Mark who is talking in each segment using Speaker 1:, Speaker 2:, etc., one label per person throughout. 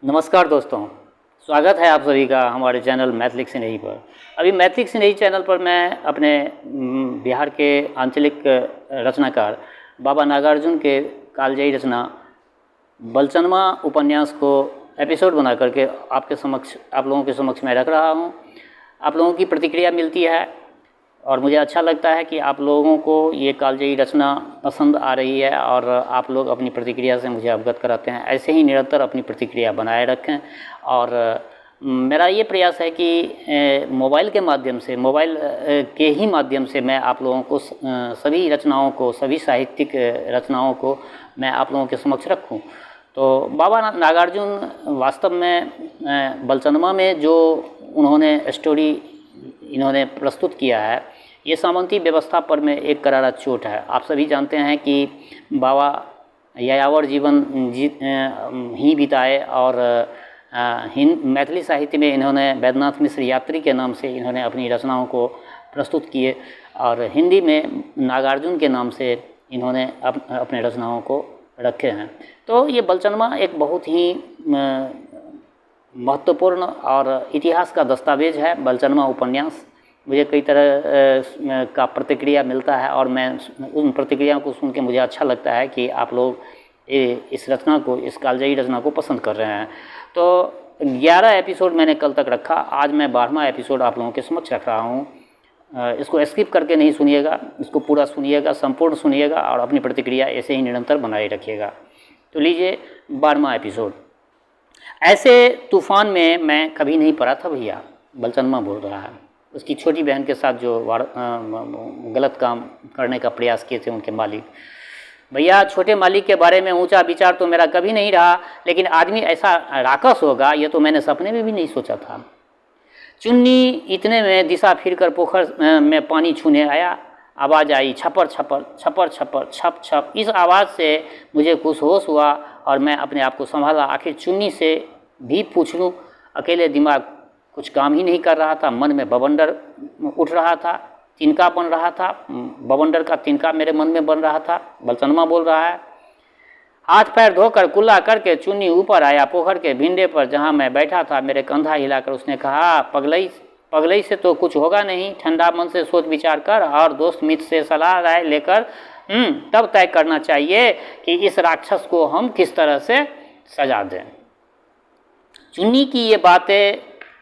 Speaker 1: नमस्कार दोस्तों, स्वागत है आप सभी का हमारे चैनल मैथिली सिनेही पर। अभी मैथिली सिनेही चैनल पर मैं अपने बिहार के आंचलिक रचनाकार बाबा नागार्जुन के कालजयी रचना बलचनमा उपन्यास को एपिसोड बना करके आप लोगों के समक्ष मैं रख रहा हूँ। आप लोगों की प्रतिक्रिया मिलती है और मुझे अच्छा लगता है कि आप लोगों को ये कालजयी रचना पसंद आ रही है और आप लोग अपनी प्रतिक्रिया से मुझे अवगत कराते हैं। ऐसे ही निरंतर अपनी प्रतिक्रिया बनाए रखें। और मेरा ये प्रयास है कि मोबाइल के माध्यम से के ही माध्यम से मैं आप लोगों को सभी रचनाओं को, सभी साहित्यिक रचनाओं को मैं आप लोगों के समक्ष रखूं। तो बाबा नागार्जुन वास्तव में बलचनमा में जो उन्होंने स्टोरी इन्होंने प्रस्तुत किया है, ये सामंती व्यवस्था पर में एक करारा चोट है। आप सभी जानते हैं कि बाबा यायावर जीवन ही बिताए और मैथिली साहित्य में इन्होंने वैद्यनाथ मिश्र यात्री के नाम से इन्होंने अपनी रचनाओं को प्रस्तुत किए और हिंदी में नागार्जुन के नाम से इन्होंने अपने रचनाओं को रखे हैं। तो ये बलचनमा एक बहुत ही महत्वपूर्ण और इतिहास का दस्तावेज है। बलचनमा उपन्यास मुझे कई तरह का प्रतिक्रिया मिलता है और मैं उन प्रतिक्रियाओं को सुन के मुझे अच्छा लगता है कि आप लोग इस रचना को, इस कालजयी रचना को पसंद कर रहे हैं। तो 11 एपिसोड मैंने कल तक रखा, आज मैं 12वां एपिसोड आप लोगों के समक्ष रख रहा हूँ। इसको स्किप करके नहीं सुनिएगा, इसको पूरा सुनिएगा, संपूर्ण सुनिएगा और अपनी प्रतिक्रिया ऐसे ही निरंतर बनाए रखिएगा। तो लीजिए 12वां एपिसोड। ऐसे तूफान में मैं कभी नहीं पड़ा था भैया, बलचनमा बोल रहा है। उसकी छोटी बहन के साथ जो गलत काम करने का प्रयास किए थे उनके मालिक। भैया, छोटे मालिक के बारे में ऊंचा विचार तो मेरा कभी नहीं रहा, लेकिन आदमी ऐसा राक्षस होगा ये तो मैंने सपने में भी नहीं सोचा था। चुन्नी इतने में दिशा फिरकर पोखर में पानी छूने आया। आवाज़ आई, छपर छपर छपर छपर छप छप। इस आवाज़ से मुझे कुछ होश हुआ और मैं अपने आप को संभाला। आखिर चुन्नी से भी पूछ लूँ। अकेले दिमाग कुछ काम ही नहीं कर रहा था। मन में बवंडर उठ रहा था, तिनका बन रहा था। बवंडर का तिनका मेरे मन में बन रहा था। बलचनमा बोल रहा है। हाथ पैर धोकर कुल्ला करके चुन्नी ऊपर आया पोखर के भिंडे पर जहाँ मैं बैठा था। मेरे कंधा हिलाकर उसने कहा, पगलई से तो कुछ होगा नहीं, ठंडा मन से सोच विचार कर और दोस्त मित्र से सलाह राय लेकर तब तय करना चाहिए कि इस राक्षस को हम किस तरह से सजा दें। चुन्नी की ये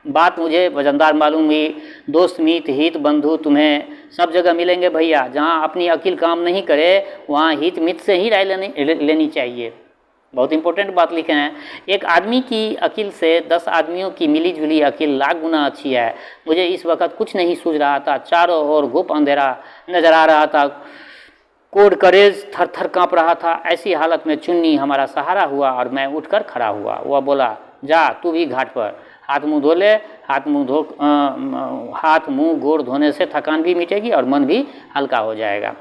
Speaker 1: बात मुझे वजनदार मालूम हुई। दोस्त मित्र हित बंधु तुम्हें सब जगह मिलेंगे भैया। जहाँ अपनी अकील काम नहीं करे वहाँ हित मित्र से ही राय लेनी चाहिए। बहुत इंपॉर्टेंट बात लिखे हैं। एक आदमी की अकील से 10 आदमियों की मिली जुली अकील लाख गुना अच्छी है। मुझे इस वक्त कुछ नहीं सूझ रहा था। चारों ओर गुप अंधेरा नजर आ रहा था। कोड करेज थर थर काँप रहा था। ऐसी हालत में चुन्नी हमारा सहारा हुआ और मैं उठकर खड़ा हुआ। वह बोला, जा तू भी घाट पर हाथ मुँह धो ले। हाथ मुँह गोड़ धोने से थकान भी मिटेगी और मन भी हल्का हो जाएगा।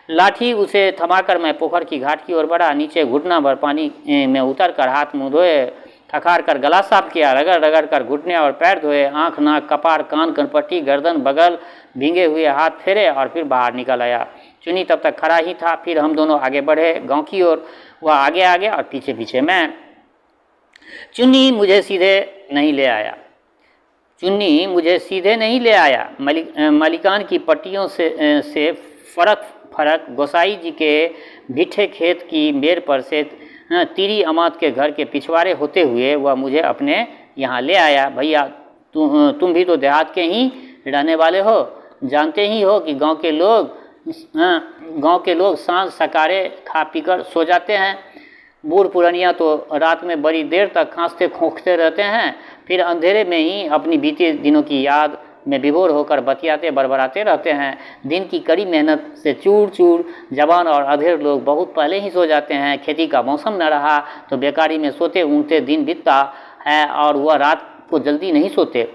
Speaker 1: लाठी उसे थमाकर मैं पोखर की घाट की ओर बढ़ा। नीचे घुटना भर पानी में उतर कर हाथ मुँह धोए, थकार कर गला साफ किया, रगड़ रगड़ कर घुटने और पैर धोए, आँख नाक कपार कान कनपट्टी गर्दन बगल भींगे हुए हाथ फेरे और फिर बाहर निकल आया। चुन्नी तब तक खड़ा ही था। फिर हम दोनों आगे बढ़े गाँव की ओर। वह आगे आगे और पीछे पीछे मैं। चुन्नी मुझे सीधे नहीं ले आया। मलिकान की पट्टियों से फरक गोसाई जी के भिट्ठे खेत की मेड़ पर से तीरी अमात के घर के पिछवाड़े होते हुए वह मुझे अपने यहाँ ले आया। भैया, तुम भी तो देहात के ही रहने वाले हो। जानते ही हो कि गांव के लोग सांझ सकारे खा पीकर सो जाते हैं। बूढ़ पुरानिया तो रात में बड़ी देर तक खांसते खोंखते रहते हैं, फिर अंधेरे में ही अपनी बीते दिनों की याद में विभोर होकर बतियाते बड़बड़ाते रहते हैं। दिन की कड़ी मेहनत से चूर चूर जवान और अधेड़ लोग बहुत पहले ही सो जाते हैं। खेती का मौसम न रहा तो बेकारी में सोते ऊँगते दिन बीतता है और वह रात को जल्दी नहीं सोते।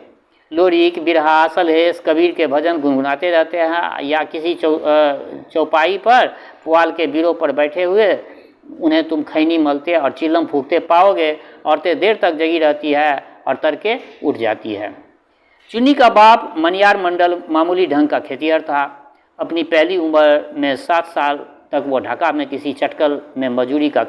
Speaker 1: लोरीक, बिरहा, सलहेस, कबीर के भजन गुनगुनाते रहते हैं या किसी चौपाई पर पुआल के बीरों पर बैठे हुए उन्हें तुम खैनी मलते और चिल्लम फूकते पाओगे। औरतें देर तक जगी रहती है और तड़के उठ जाती है। चुन्नी का बाप मनियार मंडल मामूली ढंग का खेतिहर था। अपनी पहली उम्र में 7 साल तक वो ढाका में किसी चटकल में मजदूरी का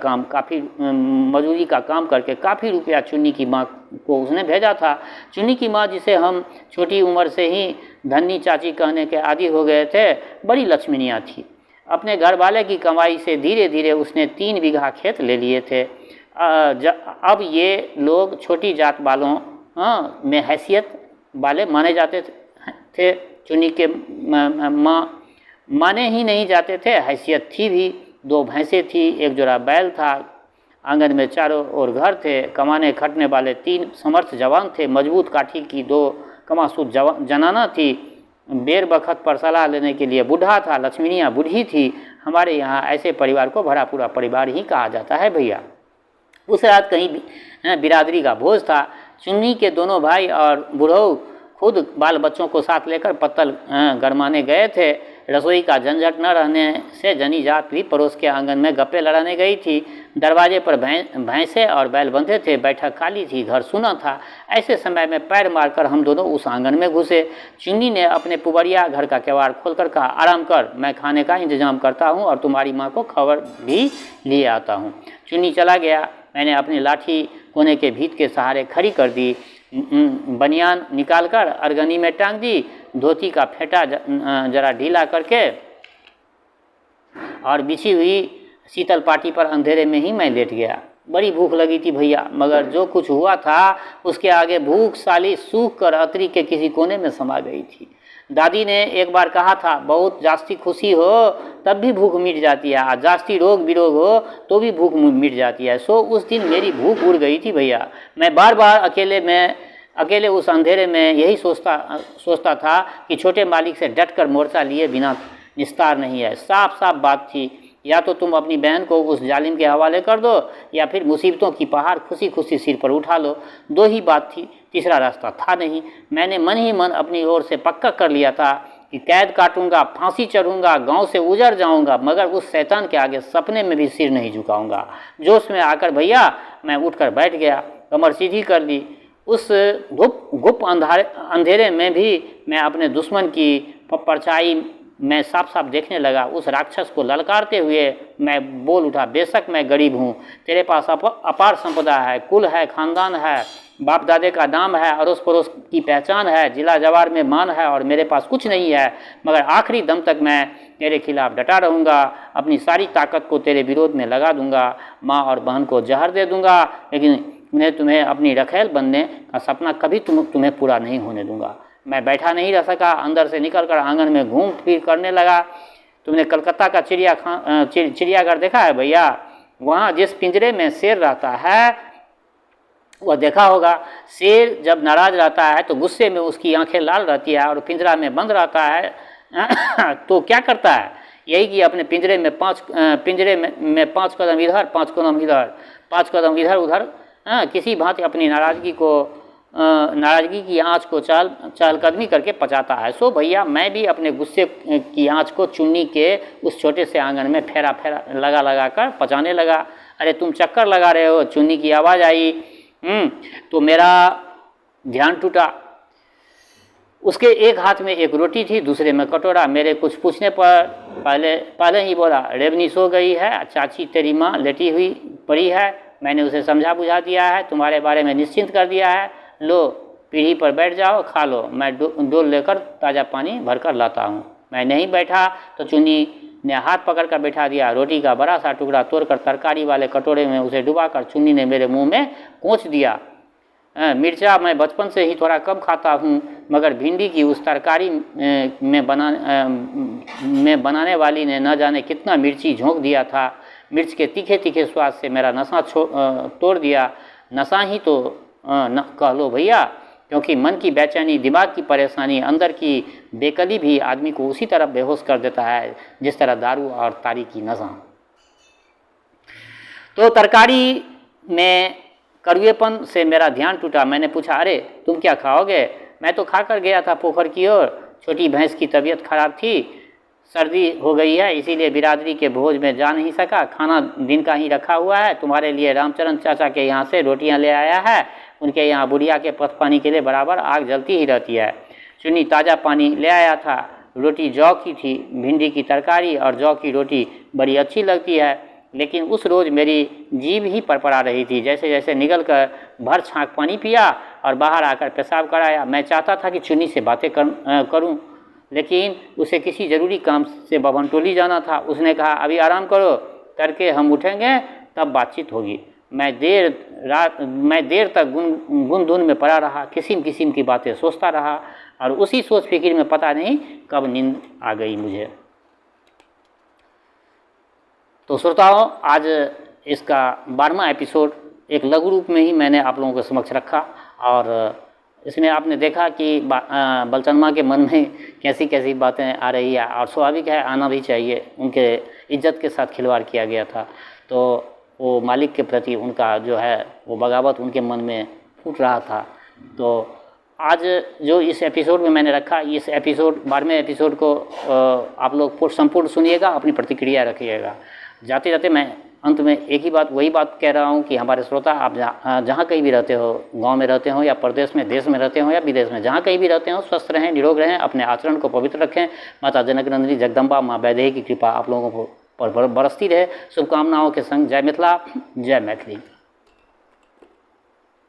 Speaker 1: काम करके काफ़ी रुपया चुन्नी की माँ को उसने भेजा था। चुन्नी की माँ, जिसे हम छोटी उम्र से ही धन्नी चाची कहने के आदी हो गए थे, बड़ी लक्ष्मीनिया थी। अपने घर वाले की कमाई से धीरे धीरे उसने 3 बीघा खेत ले लिए थे। अब ये लोग छोटी जात वालों में हैसियत वाले माने जाते थे। चुन्नी के माँ माने ही नहीं जाते थे, हैसियत थी भी। 2 भैंसें थी, 1 जोड़ा बैल था, आंगन में चारों ओर घर थे। कमाने खटने वाले 3 समर्थ जवान थे। मजबूत काठी की 2 कमासूद जनाना थी। बेर बखत पर सलाह लेने के लिए बूढ़ा था। लक्ष्मीनिया बूढ़ी थी। हमारे यहाँ ऐसे परिवार को भरा पूरा परिवार ही कहा जाता है भैया। उस रात कहीं बिरादरी का भोज था। चुन्नी के दोनों भाई और बूढ़ऊ खुद बाल बच्चों को साथ लेकर पत्तल गरमाने गए थे। रसोई का झंझट न रहने से जनी जात भी पड़ोस के आंगन में गप्पे लड़ाने गई थी। दरवाजे पर भैंसे और बैल बंधे थे। बैठक खाली थी, घर सुना था। ऐसे समय में पैर मारकर हम दोनों उस आंगन में घुसे। चुन्नी ने अपने पुबरिया घर का किवाड़ खोलकर कहा, आराम कर, मैं खाने का इंतजाम करता हूँ और तुम्हारी माँ को खबर भी लिए आता हूँ। चुन्नी चला गया। मैंने अपनी लाठी कोने के भीत के सहारे खड़ी कर दी। बनियान निकालकर अरगनी में टांग दी। धोती का फेंटा जरा ढीला करके और बिछी हुई शीतल पाटी पर अंधेरे में ही मैं लेट गया। बड़ी भूख लगी थी भैया, मगर जो कुछ हुआ था उसके आगे भूख साली सूख कर अतरी के किसी कोने में समा गई थी। दादी ने एक बार कहा था, बहुत जास्ती खुशी हो तब भी भूख मिट जाती है, जास्ती रोग विरोग हो तो भी भूख मिट जाती है। सो उस दिन मेरी भूख उड़ गई थी भैया। मैं बार बार अकेले उस अंधेरे में यही सोचता था कि छोटे मालिक से डटकर मोर्चा लिए बिना निस्तार नहीं है। साफ साफ बात थी, या तो तुम अपनी बहन को उस जालिम के हवाले कर दो या फिर मुसीबतों की पहाड़ खुशी खुशी सिर पर उठा लो। 2 ही बात थी, तीसरा रास्ता था नहीं। मैंने मन ही मन अपनी ओर से पक्का कर लिया था कि कैद काटूंगा, फांसी चढ़ूंगा, गांव से उजड़ जाऊंगा, मगर उस शैतान के आगे सपने में भी सिर नहीं झुकाऊंगा। जोश में आकर भैया मैं उठकर बैठ गया, कमर सीधी कर ली। उस गुप अंधेरे में भी मैं अपने दुश्मन की परछाई मैं साफ साफ देखने लगा। उस राक्षस को ललकारते हुए मैं बोल उठा, बेशक मैं गरीब हूँ, तेरे पास अपार संपदा है, कुल है, खानदान है, बाप दादे का नाम है, अड़ोस पड़ोस की पहचान है, जिला जवार में मान है, और मेरे पास कुछ नहीं है, मगर आखिरी दम तक मैं तेरे खिलाफ डटा रहूँगा। अपनी सारी ताकत को तेरे विरोध में लगा दूंगा। माँ और बहन को जहर दे दूंगा, लेकिन तुम्हें अपनी रखेल बनने का सपना कभी तुम्हें पूरा नहीं होने दूंगा। मैं बैठा नहीं रह सका, अंदर से निकलकर आंगन में घूम फिर करने लगा। तुमने कलकत्ता का चिड़ियाघर देखा है भैया? वहाँ जिस पिंजरे में शेर रहता है वह देखा होगा। शेर जब नाराज रहता है तो गुस्से में उसकी आंखें लाल रहती है और पिंजरा में बंद रहता है तो क्या करता है? यही कि अपने पिंजरे में 5 कदम इधर, 5 कदम इधर, 5 कदम इधर उधर किसी भांति अपनी नाराजगी की आँच को चहलकदमी करके पचाता है। सो भैया मैं भी अपने गुस्से की आँच को चुन्नी के उस छोटे से आंगन में फेरा लगा कर पचाने लगा। अरे तुम चक्कर लगा रहे हो? चुन्नी की आवाज़ आई। तो मेरा ध्यान टूटा। उसके एक हाथ में एक रोटी थी, दूसरे में कटोरा। मेरे कुछ पूछने पर पहले ही बोला, रेवनी सो गई है, चाची तेरी माँ लेटी हुई पड़ी है, मैंने उसे समझा बुझा दिया है, तुम्हारे बारे में निश्चिंत कर दिया है, लो पीढ़ी पर बैठ जाओ, खा लो, मैं डोल लेकर ताज़ा पानी भरकर लाता हूँ। मैं नहीं बैठा तो चुन्नी ने हाथ पकड़कर बैठा दिया। रोटी का बड़ा सा टुकड़ा तोड़कर तरकारी वाले कटोरे में उसे डुबाकर चुन्नी ने मेरे मुंह में कोंच दिया। मिर्चा मैं बचपन से ही थोड़ा कम खाता हूँ, मगर भिंडी की उस तरकारी में बनाने वाली ने न जाने कितना मिर्ची झोंक दिया था। मिर्च के तीखे तीखे स्वाद से मेरा नशा तोड़ दिया। नशा ही तो कह लो भैया, क्योंकि मन की बेचैनी, दिमाग की परेशानी, अंदर की बेकली भी आदमी को उसी तरह बेहोश कर देता है जिस तरह दारू और तारी की नशा। तो तरकारी में कड़वेपन से मेरा ध्यान टूटा। मैंने पूछा, अरे तुम क्या खाओगे? मैं तो खाकर गया था पोखर की ओर। छोटी भैंस की तबीयत खराब थी, सर्दी हो गई है, इसीलिए बिरादरी के भोज में जा नहीं सका। खाना दिन का ही रखा हुआ है। तुम्हारे लिए रामचरण चाचा के यहाँ से रोटियां ले आया है। उनके यहाँ बुढ़िया के पथ पानी के लिए बराबर आग जलती ही रहती है। चुन्नी ताज़ा पानी ले आया था। रोटी जौ की थी, भिंडी की तरकारी और जौ की रोटी बड़ी अच्छी लगती है, लेकिन उस रोज़ मेरी जीभ ही परपरा रही थी। जैसे जैसे निकल कर भर छाँक पानी पिया और बाहर आकर पेशाब कराया। मैं चाहता था कि चुन्नी से बातें करूं, लेकिन उसे किसी ज़रूरी काम से भवनटोली जाना था। उसने कहा अभी आराम करो, करके हम उठेंगे तब बातचीत होगी। मैं देर तक गुन धुन में पड़ा रहा, किस्म किस्म की बातें सोचता रहा और उसी सोच फिक्र में पता नहीं कब नींद आ गई मुझे। तो श्रोताओं, आज इसका 12वां एपिसोड एक लघु रूप में ही मैंने आप लोगों के समक्ष रखा और इसमें आपने देखा कि बलचनमा के मन में कैसी कैसी बातें आ रही है और स्वाभाविक है, आना भी चाहिए। उनके इज्जत के साथ खिलवाड़ किया गया था, तो वो मालिक के प्रति उनका जो है वो बगावत उनके मन में फूट रहा था। तो आज जो इस एपिसोड में मैंने रखा, इस एपिसोड 12वें एपिसोड को आप लोग संपूर्ण सुनिएगा, अपनी प्रतिक्रिया रखिएगा। जाते जाते मैं अंत में एक ही बात, वही बात कह रहा हूँ कि हमारे श्रोता, आप जहाँ कहीं भी रहते हो, गांव में रहते हो या प्रदेश में, देश में रहते हो या विदेश में, जहाँ कहीं भी रहते हो, स्वस्थ रहें, निरोग रहें, अपने आचरण को पवित्र रखें। माता जनकनंदिनी जगदम्बा माँ वैदेही की कृपा आप लोगों पर बरसती रहे। शुभकामनाओं के संग जय मिथिला, जय मैथिली।